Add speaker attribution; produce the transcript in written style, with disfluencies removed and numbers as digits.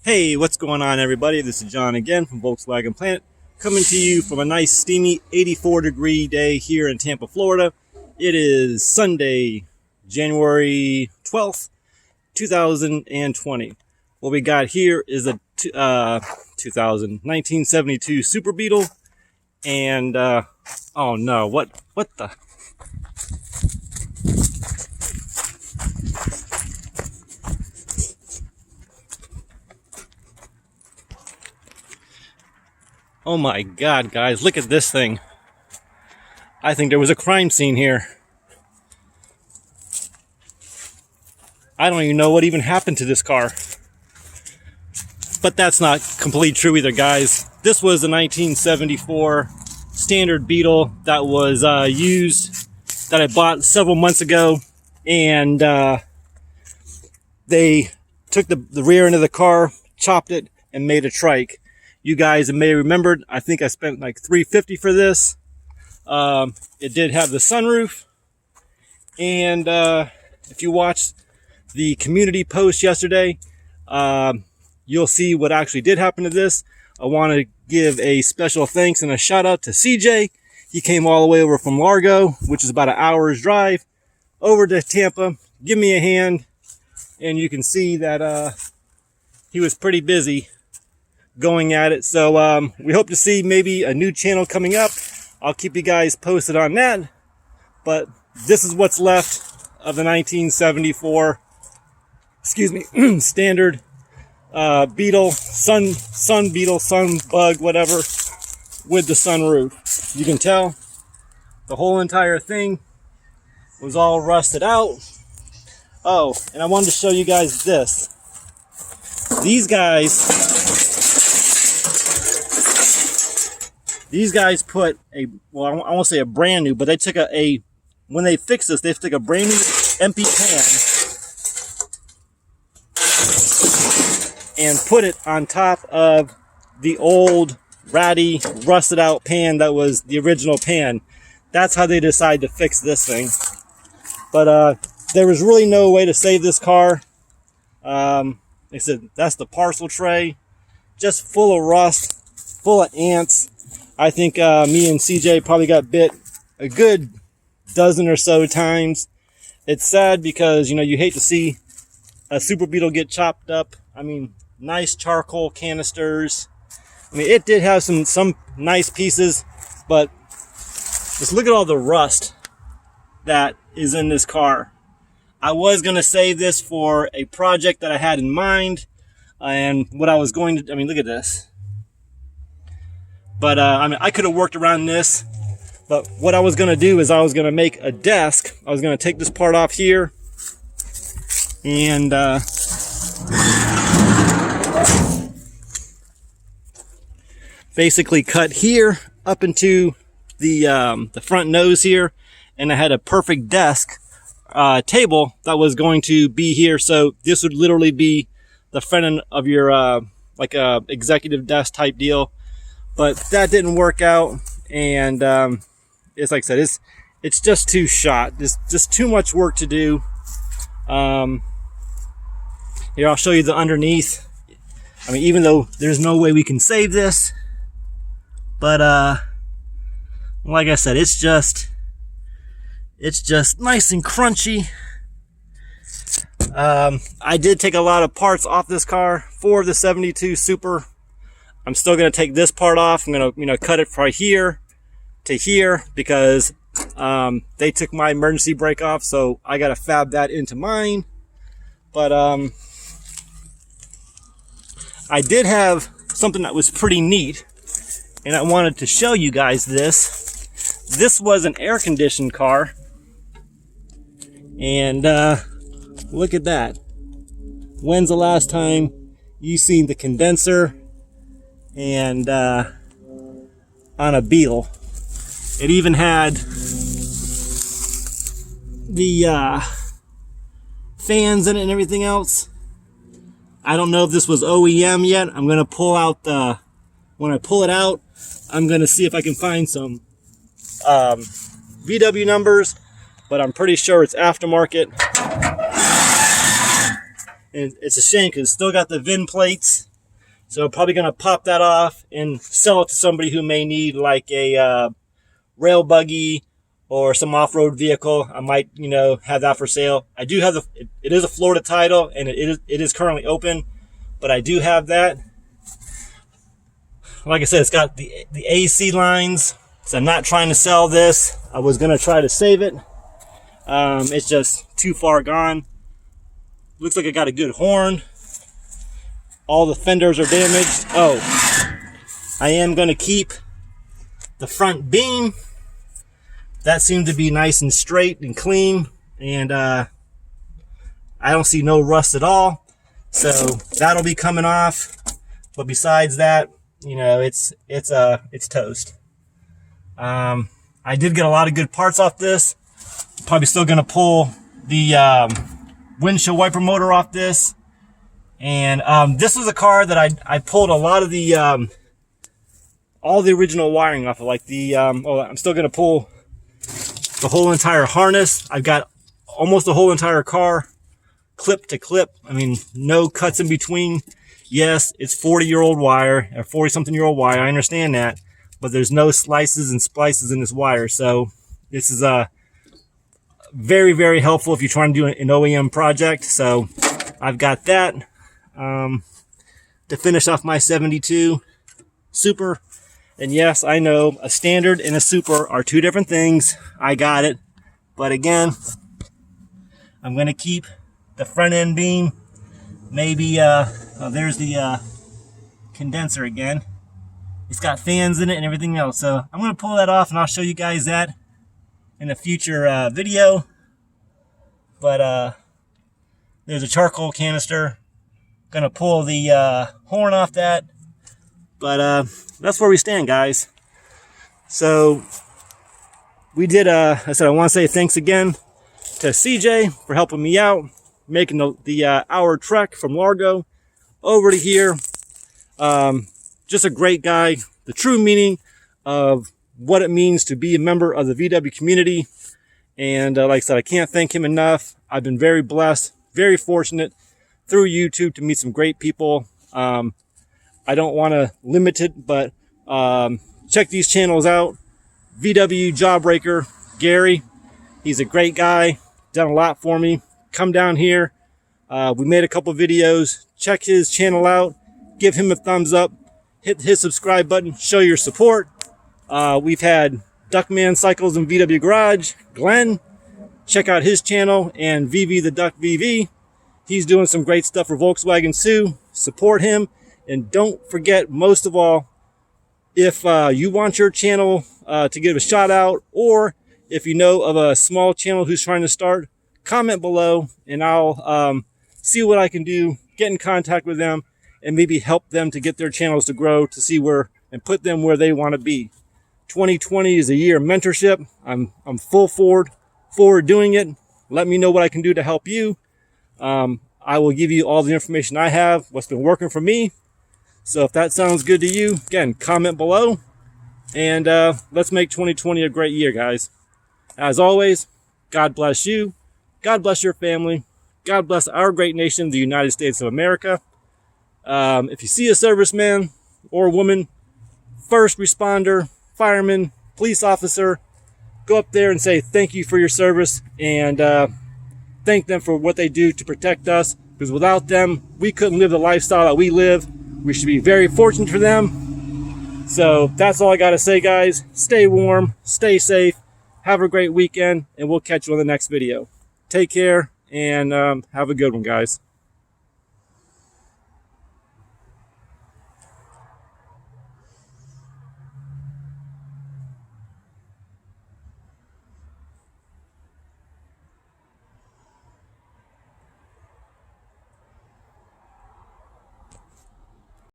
Speaker 1: Hey, what's going on, everybody? This is John again from Volkswagen Planet, coming to you from a nice steamy 84-degree day here in Tampa, Florida. It is Sunday, January 12th, 2020. What we got here is a 1972 Super Beetle, and oh no, what the? Oh my God, guys, look at this thing. I think there was a crime scene here. I don't even know what even happened to this car. But that's not completely true either, guys. This was a 1974 standard Beetle that was used, that I bought several months ago. And they took the rear end of the car, chopped it, and made a trike. You guys may have remembered, I think I spent like $350 for this. It did have the sunroof. And if you watched the community post yesterday, you'll see what actually did happen to this. I want to give a special thanks and a shout out to CJ. He came all the way over from Largo, which is about an hour's drive, over to Tampa. Give me a hand. And you can see that he was pretty busy going at it. So we hope to see maybe a new channel coming up. I'll keep you guys posted on that. But this is what's left of the 1974, standard Beetle, sun Beetle, sun bug, whatever, with the sunroof. You can tell the whole entire thing was all rusted out. Oh, and I wanted to show you guys this. These guys put a, well, I won't say a brand new, but they took when they fixed this, they took a brand new empty pan and put it on top of the old, ratty, rusted out pan that was the original pan. That's how they decided to fix this thing. But there was really no way to save this car. They said that's the parcel tray, just full of rust, full of ants. I think me and CJ probably got bit a good dozen or so times. It's sad because, you know, you hate to see a Super Beetle get chopped up. I mean, nice charcoal canisters. I mean, it did have some nice pieces, but just look at all the rust that is in this car. I was going to save this for a project that I had in mind, and what I was going to, I mean, look at this. But I mean, I could have worked around this, but what I was going to do is I was going to make a desk. I was going to take this part off here and basically cut here up into the front nose here, and I had a perfect desk table that was going to be here. So this would literally be the front end of your like a executive desk type deal. But that didn't work out, and it's like I said, it's just too shot. There's just too much work to do. Here, I'll show you the underneath. I mean, even though there's no way we can save this, but like I said, it's just nice and crunchy. I did take a lot of parts off this car for the 72 Super. I'm still going to take this part off. I'm going to, cut it from here to here because they took my emergency brake off, so I got to fab that into mine. But I did have something that was pretty neat, and I wanted to show you guys this. This was an air-conditioned car, and look at that. When's the last time you seen the condenser and on a Beetle? It even had the fans in it and everything else. I don't know if this was OEM yet. I'm gonna pull out when I pull it out, I'm gonna see if I can find some VW numbers, but I'm pretty sure it's aftermarket. And it's a shame because it's still got the VIN plates So probably going to pop that off and sell it to somebody who may need like a rail buggy or some off-road vehicle. I might, you know, have that for sale. I do have it is a Florida title, and it is currently open, but I do have that. Like I said, it's got the AC lines, so I'm not trying to sell this. I was going to try to save it. It's just too far gone. Looks like it got a good horn. All the fenders are damaged. Oh, I am going to keep the front beam. That seemed to be nice and straight and clean, and I don't see no rust at all. So that'll be coming off. But besides that, you know, it's toast. I did get a lot of good parts off this. Probably still going to pull the windshield wiper motor off this. And this was a car that I pulled a lot of the all the original wiring off of, like the I'm still going to pull the whole entire harness. I've got almost the whole entire car clip to clip. I mean, no cuts in between. Yes, it's 40-year-old wire, or 40-something-year-old wire. I understand that, but there's no slices and splices in this wire. So this is very, very helpful if you're trying to do an OEM project. So I've got that to finish off my 72 Super. And yes, I know a standard and a Super are two different things. I got it. But again, I'm going to keep the front end beam. Maybe, oh, there's the condenser again. It's got fans in it and everything else. So I'm going to pull that off, and I'll show you guys that in a future video. But there's a charcoal canister. Going to pull the horn off that. But that's where we stand, guys. So we did, I said I want to say thanks again to CJ for helping me out, making the hour trek from Largo over to here. Just a great guy. The true meaning of what it means to be a member of the VW community. And like I said, I can't thank him enough. I've been very blessed, very fortunate through YouTube to meet some great people. I don't want to limit it, but check these channels out. VW Jawbreaker, Gary. He's a great guy, done a lot for me. Come down here. We made a couple videos. Check his channel out. Give him a thumbs up. Hit his subscribe button. Show your support. We've had Duckman Cycles in VW Garage, Glenn. Check out his channel, and VV the Duck VV. He's doing some great stuff for Volkswagen Sue. Support him. And don't forget, most of all, if you want your channel to give a shout out, or if you know of a small channel who's trying to start, comment below, and I'll see what I can do, get in contact with them, and maybe help them to get their channels to grow, to see where, and put them where they want to be. 2020 is a year of mentorship. I'm full forward doing it. Let me know what I can do to help you. I will give you all the information I have, what's been working for me. So if that sounds good to you, again, comment below. And let's make 2020 a great year, guys. As always, God bless you. God bless your family. God bless our great nation, the United States of America. If you see a serviceman or woman, first responder, fireman, police officer, go up there and say thank you for your service, and thank them for what they do to protect us, because without them, we couldn't live the lifestyle that we live. We should be very fortunate for them. So that's all I got to say, guys. Stay warm, stay safe, have a great weekend, and we'll catch you on the next video. Take care, and have a good one, guys.